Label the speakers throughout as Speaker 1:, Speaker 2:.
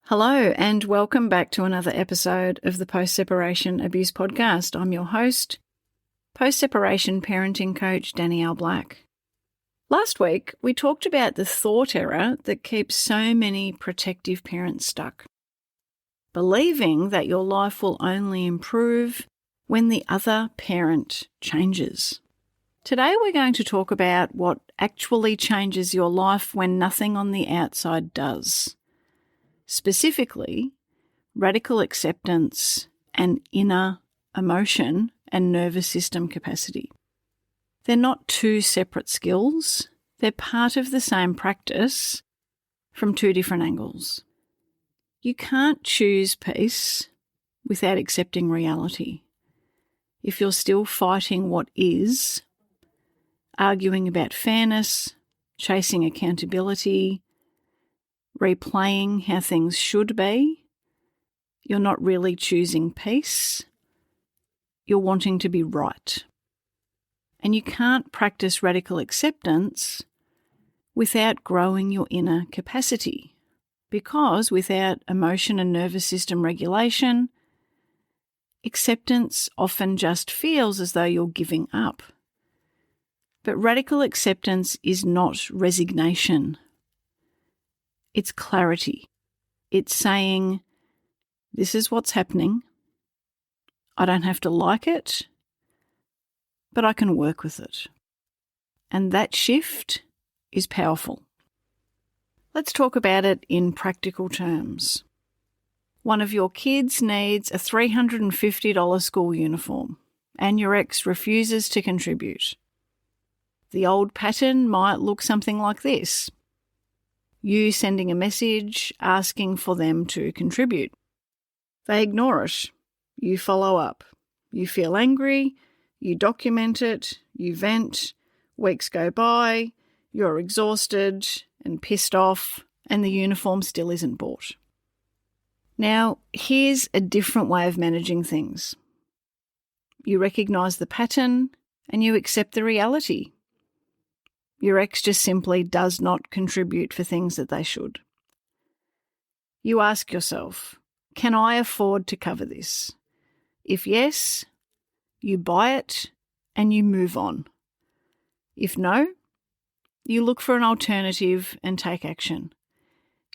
Speaker 1: Hello and welcome back to another episode of the Post-Separation Abuse Podcast. I'm your host, post-separation parenting coach Danielle Black. Last week, we talked about the thought error that keeps so many protective parents stuck, believing that your life will only improve when the other parent changes. Today, we're going to talk about what actually changes your life when nothing on the outside does. Specifically, radical acceptance and inner emotion and nervous system capacity. They're not two separate skills. They're part of the same practice from two different angles. You can't choose peace without accepting reality. If you're still fighting what is, arguing about fairness, chasing accountability, replaying how things should be, you're not really choosing peace. You're wanting to be right. And you can't practice radical acceptance without growing your inner capacity, because without emotion and nervous system regulation, acceptance often just feels as though you're giving up. But radical acceptance is not resignation. It's clarity. It's saying, this is what's happening. I don't have to like it, but I can work with it. And that shift is powerful. Let's talk about it in practical terms. One of your kids needs a $350 school uniform, and your ex refuses to contribute. The old pattern might look something like this. You sending a message asking for them to contribute. They ignore it. You follow up. You feel angry. You document it. You vent. Weeks go by. You're exhausted and pissed off, and the uniform still isn't bought. Now, here's a different way of managing things. You recognise the pattern and you accept the reality. Your ex just simply does not contribute for things that they should. You ask yourself, can I afford to cover this? If yes, you buy it and you move on. If no, you look for an alternative and take action.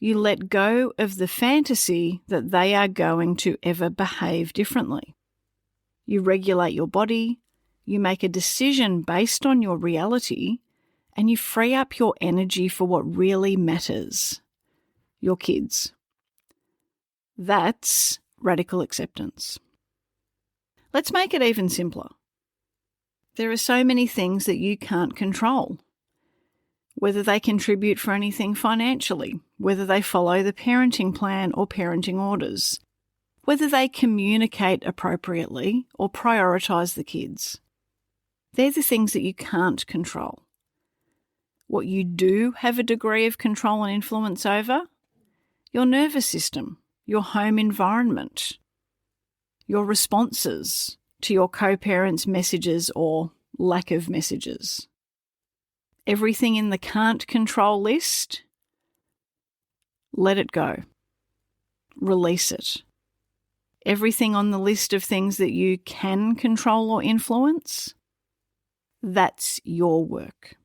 Speaker 1: You let go of the fantasy that they are going to ever behave differently. You regulate your body, you make a decision based on your reality, and you free up your energy for what really matters, your kids. That's radical acceptance. Let's make it even simpler. There are so many things that you can't control. Whether they contribute for anything financially, whether they follow the parenting plan or parenting orders, whether they communicate appropriately or prioritise the kids. They're the things that you can't control. What you do have a degree of control and influence over? Your nervous system, your home environment, your responses to your co-parents' messages or lack of messages. Everything in the can't control list, let it go. Release it. Everything on the list of things that you can control or influence, that's your work.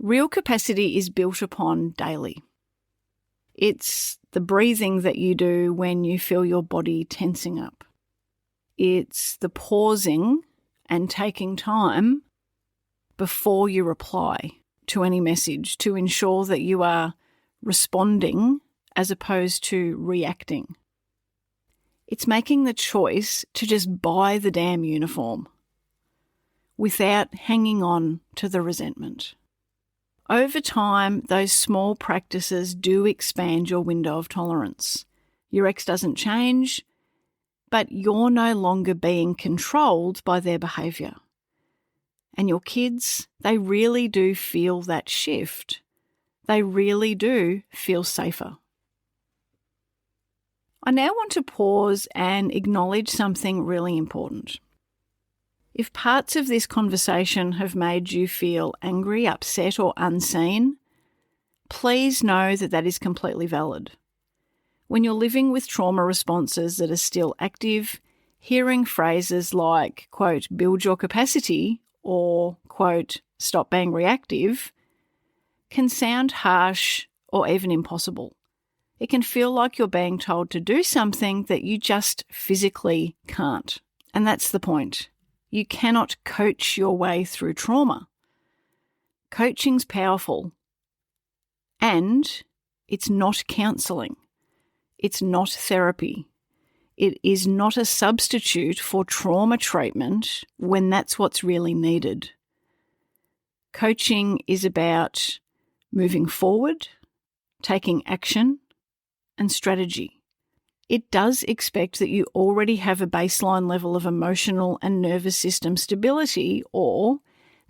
Speaker 1: Real capacity is built upon daily. It's the breathing that you do when you feel your body tensing up. It's the pausing and taking time before you reply to any message to ensure that you are responding as opposed to reacting. It's making the choice to just buy the damn uniform without hanging on to the resentment. Over time, those small practices do expand your window of tolerance. Your ex doesn't change, but you're no longer being controlled by their behaviour. And your kids, they really do feel that shift. They really do feel safer. I now want to pause and acknowledge something really important. If parts of this conversation have made you feel angry, upset, or unseen, please know that that is completely valid. When you're living with trauma responses that are still active, hearing phrases like, quote, build your capacity or, quote, stop being reactive can sound harsh or even impossible. It can feel like you're being told to do something that you just physically can't. And that's the point. You cannot coach your way through trauma. Coaching's powerful. And it's not counselling. It's not therapy. It is not a substitute for trauma treatment when that's what's really needed. Coaching is about moving forward, taking action, and strategy. It does expect that you already have a baseline level of emotional and nervous system stability, or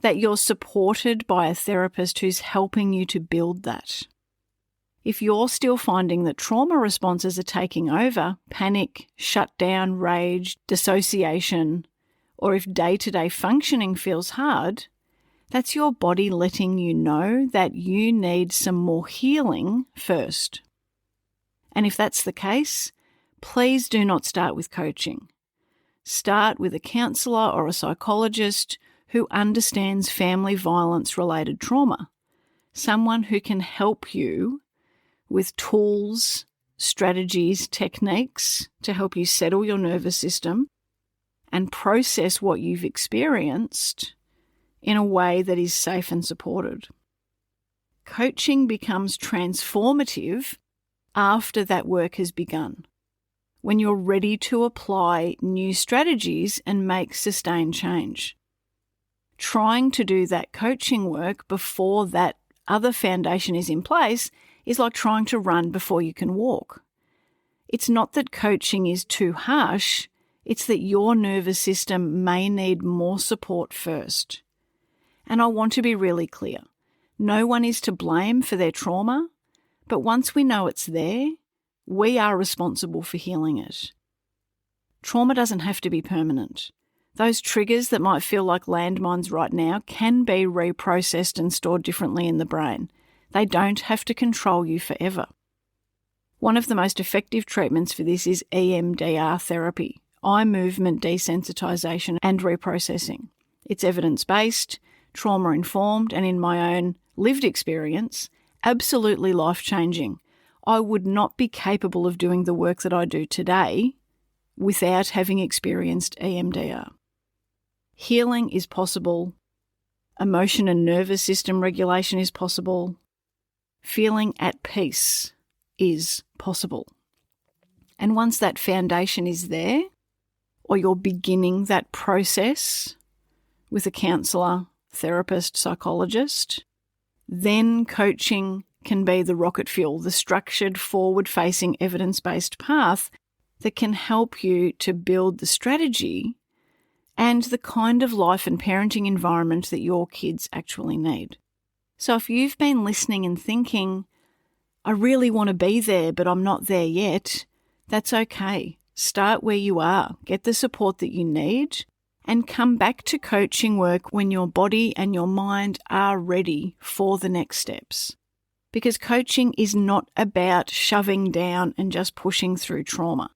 Speaker 1: that you're supported by a therapist who's helping you to build that. If you're still finding that trauma responses are taking over, panic, shutdown, rage, dissociation, or if day-to-day functioning feels hard, that's your body letting you know that you need some more healing first. And if that's the case, please do not start with coaching. Start with a counsellor or a psychologist who understands family violence-related trauma, someone who can help you with tools, strategies, techniques to help you settle your nervous system and process what you've experienced in a way that is safe and supported. Coaching becomes transformative after that work has begun, when you're ready to apply new strategies and make sustained change. Trying to do that coaching work before that other foundation is in place is like trying to run before you can walk. It's not that coaching is too harsh, it's that your nervous system may need more support first. And I want to be really clear. No one is to blame for their trauma, but once we know it's there, we are responsible for healing it. Trauma doesn't have to be permanent. Those triggers that might feel like landmines right now can be reprocessed and stored differently in the brain. They don't have to control you forever. One of the most effective treatments for this is EMDR therapy, eye movement desensitization and reprocessing. It's evidence-based, trauma-informed, and in my own lived experience, absolutely life-changing. I would not be capable of doing the work that I do today without having experienced EMDR. Healing is possible. Emotion and nervous system regulation is possible. Feeling at peace is possible. And once that foundation is there, or you're beginning that process with a counsellor, therapist, psychologist, then coaching can be the rocket fuel, the structured, forward-facing, evidence-based path that can help you to build the strategy and the kind of life and parenting environment that your kids actually need. So if you've been listening and thinking, I really want to be there, but I'm not there yet, that's okay. Start where you are. Get the support that you need and come back to coaching work when your body and your mind are ready for the next steps. Because coaching is not about shoving down and just pushing through trauma.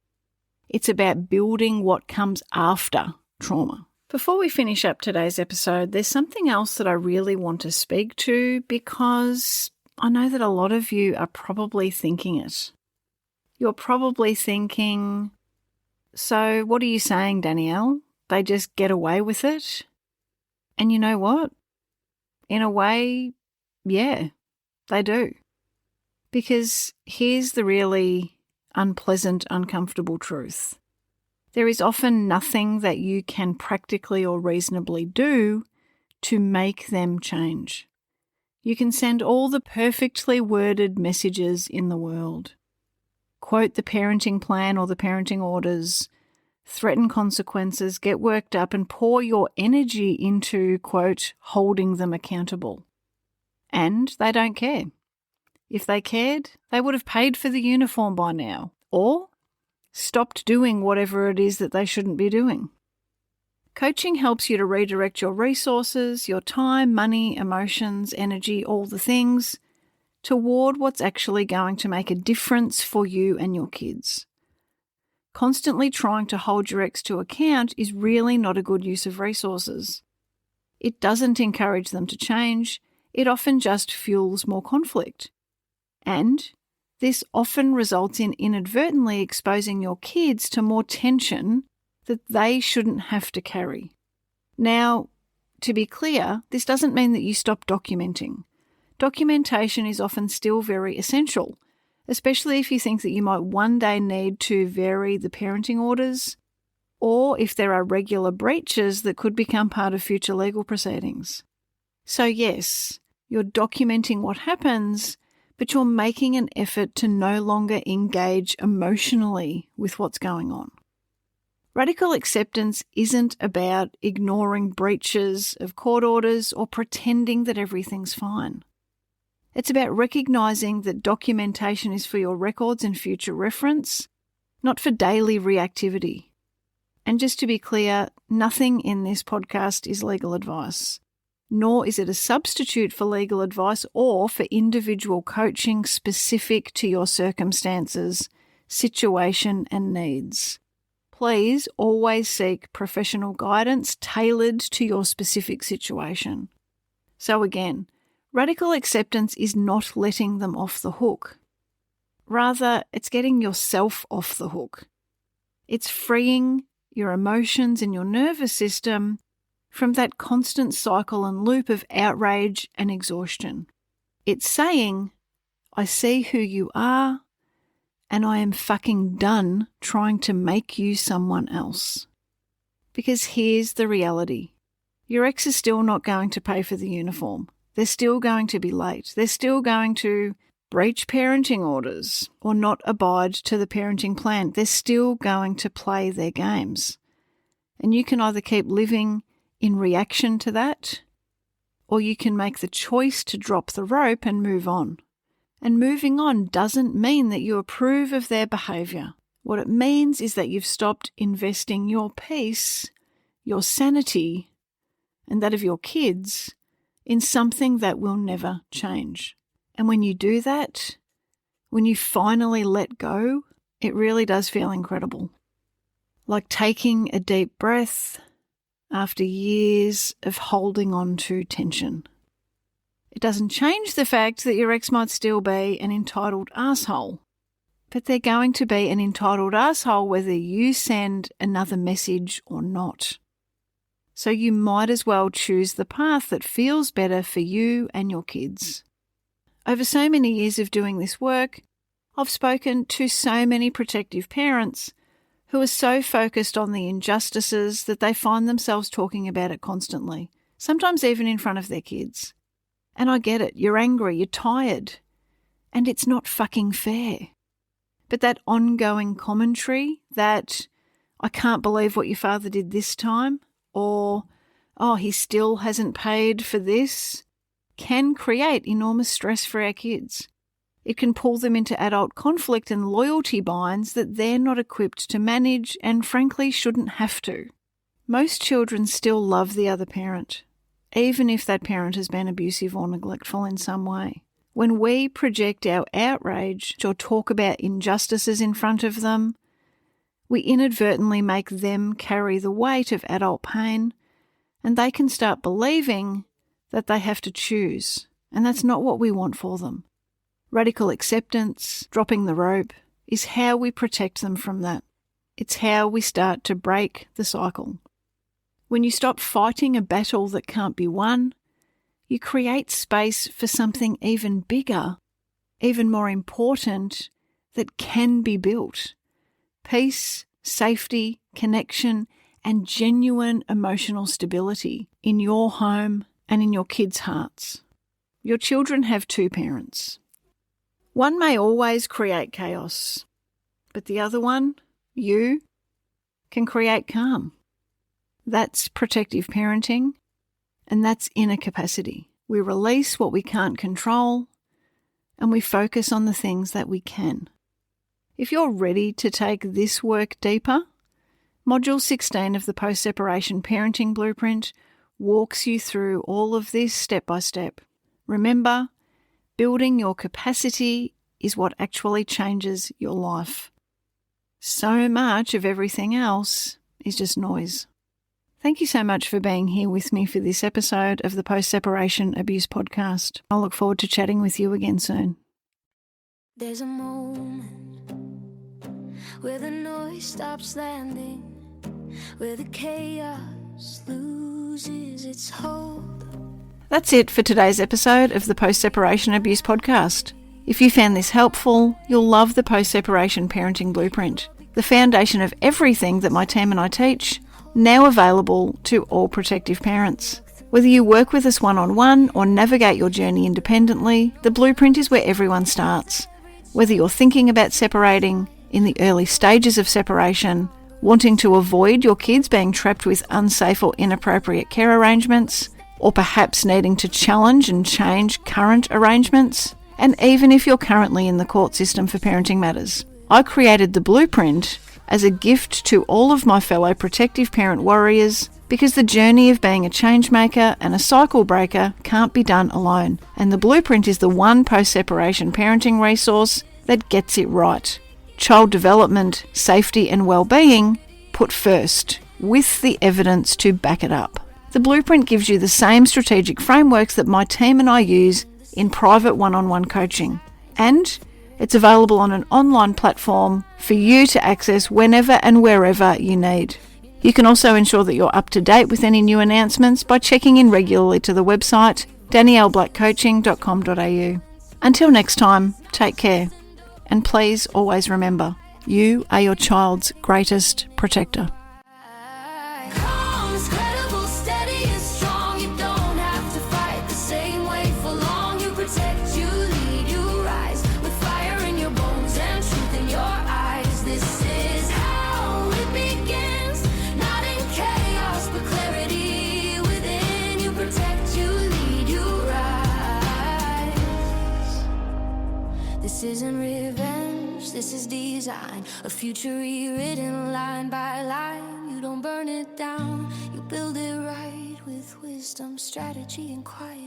Speaker 1: It's about building what comes after trauma. Before we finish up today's episode, there's something else that I really want to speak to because I know that a lot of you are probably thinking it. You're probably thinking, so what are you saying, Danielle? They just get away with it? And you know what? In a way, yeah, they do. Because here's the really unpleasant, uncomfortable truth. There is often nothing that you can practically or reasonably do to make them change. You can send all the perfectly worded messages in the world. Quote the parenting plan or the parenting orders, threaten consequences, get worked up and pour your energy into, quote, holding them accountable. And they don't care. If they cared, they would have paid for the uniform by now, or stopped doing whatever it is that they shouldn't be doing. Coaching helps you to redirect your resources, your time, money, emotions, energy, all the things, toward what's actually going to make a difference for you and your kids. Constantly trying to hold your ex to account is really not a good use of resources. It doesn't encourage them to change, it often just fuels more conflict. And this often results in inadvertently exposing your kids to more tension that they shouldn't have to carry. Now, to be clear, this doesn't mean that you stop documenting. Documentation is often still very essential, especially if you think that you might one day need to vary the parenting orders, or if there are regular breaches that could become part of future legal proceedings. So yes, you're documenting what happens, but you're making an effort to no longer engage emotionally with what's going on. Radical acceptance isn't about ignoring breaches of court orders or pretending that everything's fine. It's about recognizing that documentation is for your records and future reference, not for daily reactivity. And just to be clear, nothing in this podcast is legal advice, nor is it a substitute for legal advice or for individual coaching specific to your circumstances, situation, and needs. Please always seek professional guidance tailored to your specific situation. So again, radical acceptance is not letting them off the hook. Rather, it's getting yourself off the hook. It's freeing your emotions and your nervous system from that constant cycle and loop of outrage and exhaustion. It's saying, I see who you are, and I am fucking done trying to make you someone else. Because here's the reality. Your ex is still not going to pay for the uniform. They're still going to be late. They're still going to breach parenting orders or not abide to the parenting plan. They're still going to play their games. And you can either keep living in reaction to that, or you can make the choice to drop the rope and move on. And moving on doesn't mean that you approve of their behaviour. What it means is that you've stopped investing your peace, your sanity, and that of your kids in something that will never change. And when you do that, when you finally let go, it really does feel incredible. Like taking a deep breath after years of holding on to tension. It doesn't change the fact that your ex might still be an entitled asshole, but they're going to be an entitled asshole whether you send another message or not. So you might as well choose the path that feels better for you and your kids. Over so many years of doing this work, I've spoken to so many protective parents who are so focused on the injustices that they find themselves talking about it constantly, sometimes even in front of their kids. And I get it, you're angry, you're tired, and it's not fucking fair. But that ongoing commentary that, I can't believe what your father did this time, or, oh, he still hasn't paid for this, can create enormous stress for our kids. It can pull them into adult conflict and loyalty binds that they're not equipped to manage and frankly shouldn't have to. Most children still love the other parent, even if that parent has been abusive or neglectful in some way. When we project our outrage or talk about injustices in front of them, we inadvertently make them carry the weight of adult pain, and they can start believing that they have to choose, and that's not what we want for them. Radical acceptance, dropping the rope, is how we protect them from that. It's how we start to break the cycle. When you stop fighting a battle that can't be won, you create space for something even bigger, even more important, that can be built. Peace, safety, connection, and genuine emotional stability in your home and in your kids' hearts. Your children have two parents. One may always create chaos, but the other one, you, can create calm. That's protective parenting, and that's inner capacity. We release what we can't control, and we focus on the things that we can. If you're ready to take this work deeper, Module 16 of the Post-Separation Parenting Blueprint walks you through all of this step by step. Remember, Building your capacity is what actually changes your life. So much of everything else is just noise. Thank you so much for being here with me for this episode of the Post-Separation Abuse Podcast. I look forward to chatting with you again soon.
Speaker 2: There's a moment where the noise stops landing, where the chaos loses its hold.
Speaker 1: That's it for today's episode of the Post-Separation Abuse Podcast. If you found this helpful, you'll love the Post-Separation Parenting Blueprint, the foundation of everything that my team and I teach, now available to all protective parents. Whether you work with us one-on-one or navigate your journey independently, the blueprint is where everyone starts. Whether you're thinking about separating, in the early stages of separation, wanting to avoid your kids being trapped with unsafe or inappropriate care arrangements, or perhaps needing to challenge and change current arrangements, and even if you're currently in the court system for parenting matters. I created the blueprint as a gift to all of my fellow protective parent warriors because the journey of being a change maker and a cycle breaker can't be done alone, and the blueprint is the one post-separation parenting resource that gets it right. Child development, safety and well-being put first, with the evidence to back it up. The blueprint gives you the same strategic frameworks that my team and I use in private one-on-one coaching, and it's available on an online platform for you to access whenever and wherever you need. You can also ensure that you're up to date with any new announcements by checking in regularly to the website danielleblackcoaching.com.au. Until next time, take care. And please always remember, you are your child's greatest protector.
Speaker 2: This isn't revenge, this is design. A future rewritten line by line. You don't burn it down, you build it right with wisdom, strategy, and quiet.